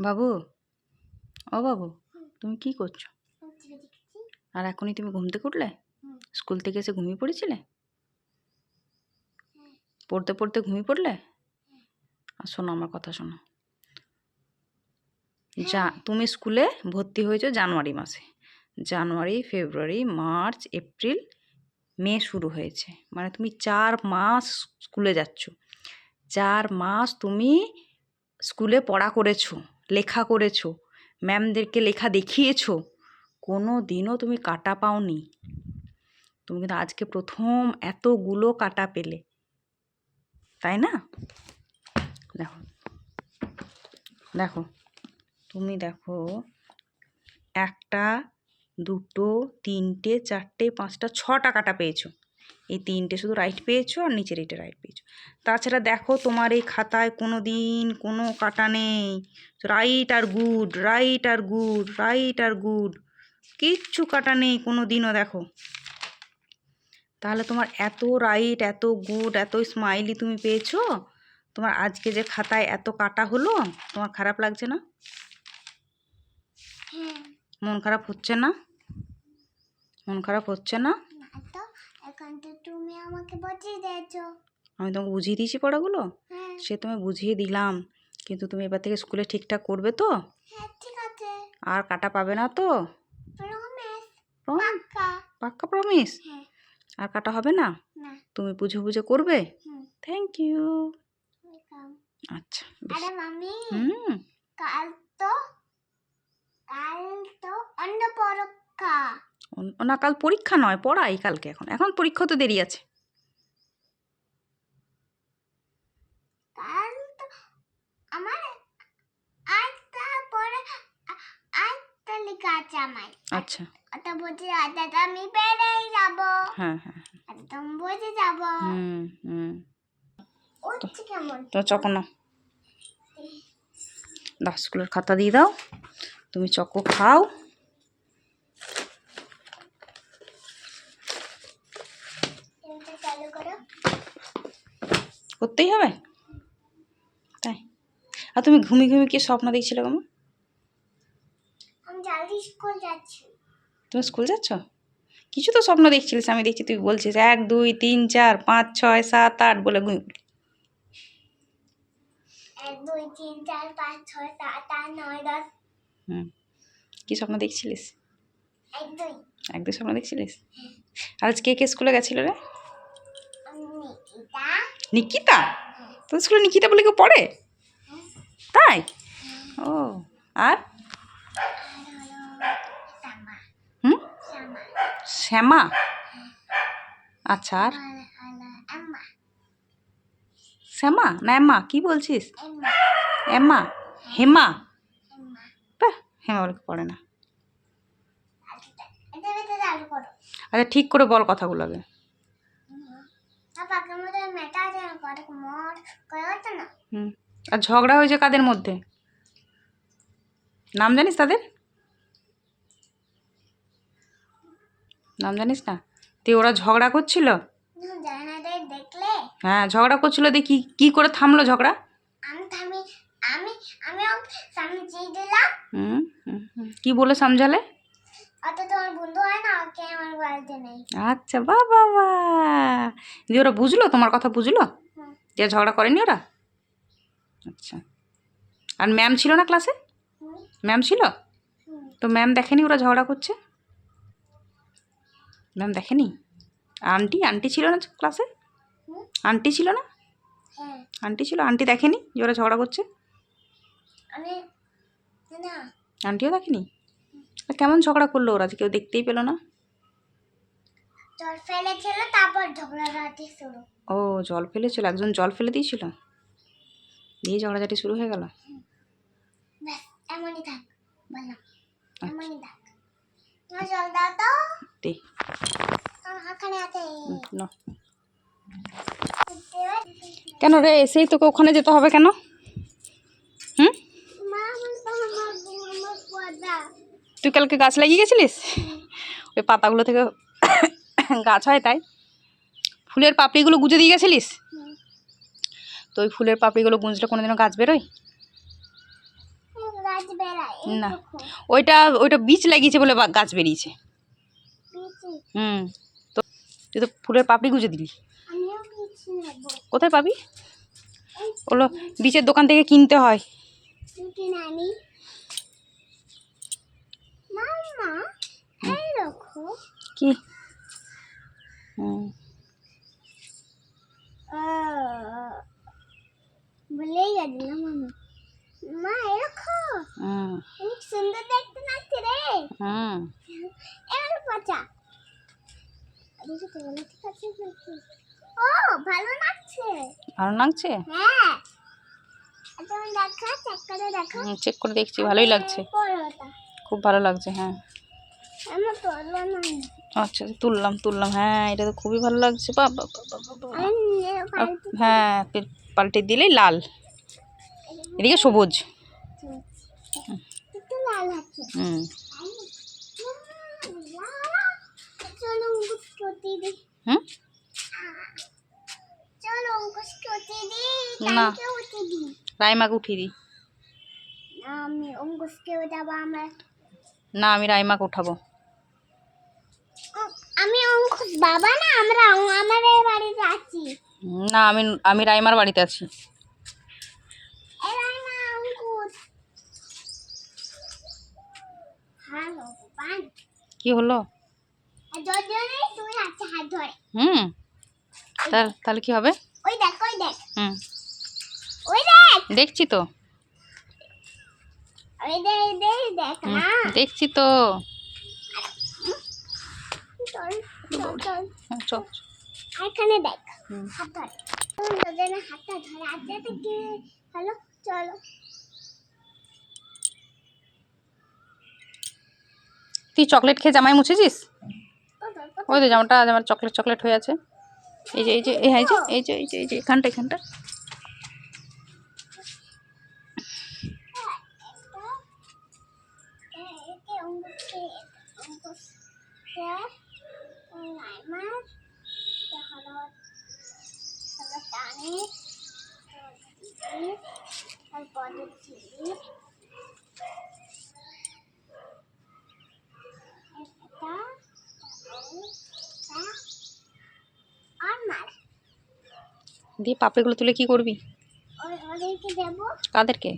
বাবু, ও বাবু, তুমি কি করছো? আর এখনই তুমি ঘুম থেকে উঠলে? স্কুল থেকে এসে ঘুমিয়ে পড়েছিলে? পড়তে পড়তে ঘুমিয়ে পড়লে? আর শোনো, আমার কথা শোনো। তুমি স্কুলে ভর্তি হয়েছো জানুয়ারি মাসে। জানুয়ারি, ফেব্রুয়ারি, মার্চ, এপ্রিল, মে শুরু হয়েছে। মানে তুমি 4 মাস স্কুলে যাচ্ছ। 4 মাস তুমি স্কুলে পড়া করেছো, লেখা করেছো, ম্যামদেরকে লেখা দেখিয়েছো, কোনো দিনও তুমি কাটা পাওনি। তুমি কিন্তু আজকে প্রথম এতগুলো কাটা পেলে, তাই না? দেখো দেখো, তুমি দেখো, 1টা 2টো 3টে 4টে 5টা 6টা কাটা পেয়েছো। এই 3টে শুধু রাইট পেয়েছো, আর নিচের এইটা রাইট পেয়েছো। তাছাড়া দেখো, তোমার এই খাতায় কোনো দিন কোনো কাটা নেই। রাইট আর গুড, রাইট আর গুড, রাইট আর গুড, কিচ্ছু কাটা নেই কোনো দিনও। দেখো, তাহলে তোমার এত রাইট, এত গুড, এত স্মাইলি তুমি পেয়েছো, তোমার আজকে যে খাতায় এত কাটা হলো, তোমার খারাপ লাগছে না? মন খারাপ হচ্ছে না? মন খারাপ হচ্ছে না? তুমি আমাকে বুঝিয়ে দিয়েছো। আমি তোমাকে বুঝিয়ে দিয়েছি পড়াগুলো। সে তুমি বুঝিয়ে দিলাম, কিন্তু তুমি এবার থেকে স্কুলে ঠিকঠাক করবে তো? হ্যাঁ, ঠিক আছে। আর কাটা পাবে না তো? প্রমিস। পাক্কা প্রমিস? হ্যাঁ। আর কাটা হবে না? না। তুমি বুঝে বুঝে করবে? Thank you. ওয়েলকাম। আচ্ছা। আরে মামি, কাল তো অন্য পরীক্ষা। না, কাল পরীক্ষা নয়, পড়াই কালকে। এখন পরীক্ষা তো দেরি আছে। কাল তো আমার আজটা পরে আজটা লেখা আছে আমার। আচ্ছা। ওটা বুঝে আজটা আমি বেরিয়ে যাব। হ্যাঁ হ্যাঁ, একদম বুঝে যাব। উঠছে কেমন? তো চকো নাও, দাও স্কুলের খাতা দিয়ে দাও। তুমি চকো খাও। চালু করো। করতেই হবে তাই? আর তুমি ঘুমিয়ে ঘুমিয়ে কি স্বপ্ন দেখছিলে গো? আমি জলদি স্কুল যাচ্ছি। তুমি স্কুল যাচ্ছ? কিছু তো স্বপ্ন দেখছিলিস, আমি দেখছি তুই বলছিস 1 2 3 4 5 6 7 8 বলে ঘুমিয়ে পড়লি। 1 2 3 4 5 6 7 8 9 10। কি স্বপ্ন দেখছিলিস? 1 2। 1 2 স্বপ্ন দেখছিলিস? আর আজ কে কে স্কুলে গেছিল রে? নিকিতা। নিকিতা? তোর স্কুলে নিকিতা বলে কেউ পড়ে? তাই? ও, আর শ্যামা? আচ্ছা, আর শ্যামা না এম্মা? কি বলছিস? এম্মা? হেমা? হেমা বলে পড়ে না। আচ্ছা, ঠিক করে বল কথাগুলো আগে। আর ঝগড়া হয়েছে কাদের মধ্যে? নাম জানিস তাদের? নাম জানিস না? তুই ওরা ঝগড়া করছিল? হ্যাঁ, ঝগড়া করছিল। দেখি কি করে থামলো ঝগড়া? কি বলে সমঝালে? আচ্ছা, বাবা, দিয়ে ওরা বুঝলো, তোমার কথা বুঝলো যে ঝগড়া করেনি ওরা? আচ্ছা। আর ম্যাম ছিল না ক্লাসে? ম্যাম ছিল তো? ম্যাম দেখেনি ওরা ঝগড়া করছে? ম্যাম দেখেনি? আন্টি ছিল না ক্লাসে? আন্টি ছিল না? আন্টি ছিল, আন্টি দেখেনি যে ওরা ঝগড়া করছে? আন্টিও দেখেনি? কেমন ঝগড়া করলো ওরা, কেউ দেখতেই পেলো না? জল ফেলেছিল, তারপর ঝগড়াঝাটি শুরু। ও, জল ফেলেছিল, একজন জল ফেলে দিয়েছিল, দিয়ে ঝগড়াঝাটি শুরু হয়ে গেল। ব্যাস, এমনই থাক, বললাম এমনই থাক। জল দাও তো। দে। ওখানে আছে। কেন রে, এসেই তোকে ওখানে যেতে হবে কেন? তুই কালকে গাছ লাগিয়ে গেছিলিস? ওই পাতাগুলো থেকে গাছ হয়, তাই? ফুলের পাপড়িগুলো গুঁজে দিয়ে গেছিলিস? তো ওই ফুলের পাপড়িগুলো গুঁজলে কোনোদিনও গাছ বেরোয়? গাছ বেরায় এই না দেখো ওইটা ওইটা বীজ লাগিয়েছে বলে গাছ বেরিয়েছে। পিচি তো তুই তো ফুলের পাপড়ি গুঁজে দিলি। আমিও পিচি নেব কোথায় পাবি? এই ওগুলো বীজের দোকান থেকে কিনতে হয়। পিচি নানি মাম্মা এই দেখো কি? হুম ভুলেই গেলি না মাম্মা মা এই দেখো হুম অনেক সুন্দর দেখতে লাগছে রে হুম এবার পচা দেখো তো বলে ঠিক আছে নাকি? ও ভালো লাগছে ভালো লাগছে? হ্যাঁ তুমি দেখা চেক করে দেখো চেক করে দেখছি, ভালোই লাগছে, পরোটা খুব ভালো লাগছে। হ্যাঁ আমার তোলা নাই আচ্ছা তুললাম তুললাম, হ্যাঁ এটা তো খুবই ভালো লাগছে। বাবা আমি হ্যাঁ পাল্টে দিলেই লাল, এদিকে সবুজ। একটু লাল আছে হুম চলো অঙ্কুশ করতে দি হুম চলো অঙ্কুশ করতে দি না। কালকে উঠে দি রাইমাকে উঠিয়ে দিই। আমি অঙ্কুশকে উঠাবো আমরা না আমি রাইমাকে উঠাবো। আমি অঙ্কুশ বাবা না আমরা আমার এই বাড়িতে আছি না আমি আমি রাইমার বাড়িতে আছি। এরাই না অঙ্কুশ হ্যালো পান কি হলো? দুজনেই তুই আছে হাত ধরে হুম তাহলে কি হবে? ওই দেখ হুম ওই দেখ দেখছি তো। ওই দেখ দেখ না দেখছি তো। চল চল চল হ্যাঁ, চল। এখানে দেখ হুম। হাত ধরে দুজনে হাতটা ধরে আছে তো কি হলো চলো তুই চকলেট খেয়ে জামাই মুছেছিস? ওই তো জামাটা আমার চকলেট চকলেট হয়ে আছে। এই যে এই যে এই যে এই যে এই যে এই যে এখানটা দিয়ে পাপড়িগুলো তুলে কি করবি? ওদেরকে দেবো কাদেরকে?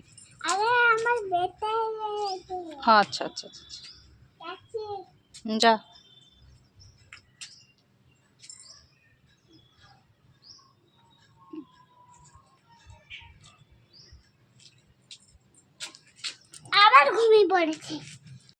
আরে আমার বেটা হ্যাঁ আচ্ছা আচ্ছা আচ্ছা যাচ্ছি যা। আবার ঘুমিয়ে পড়েছি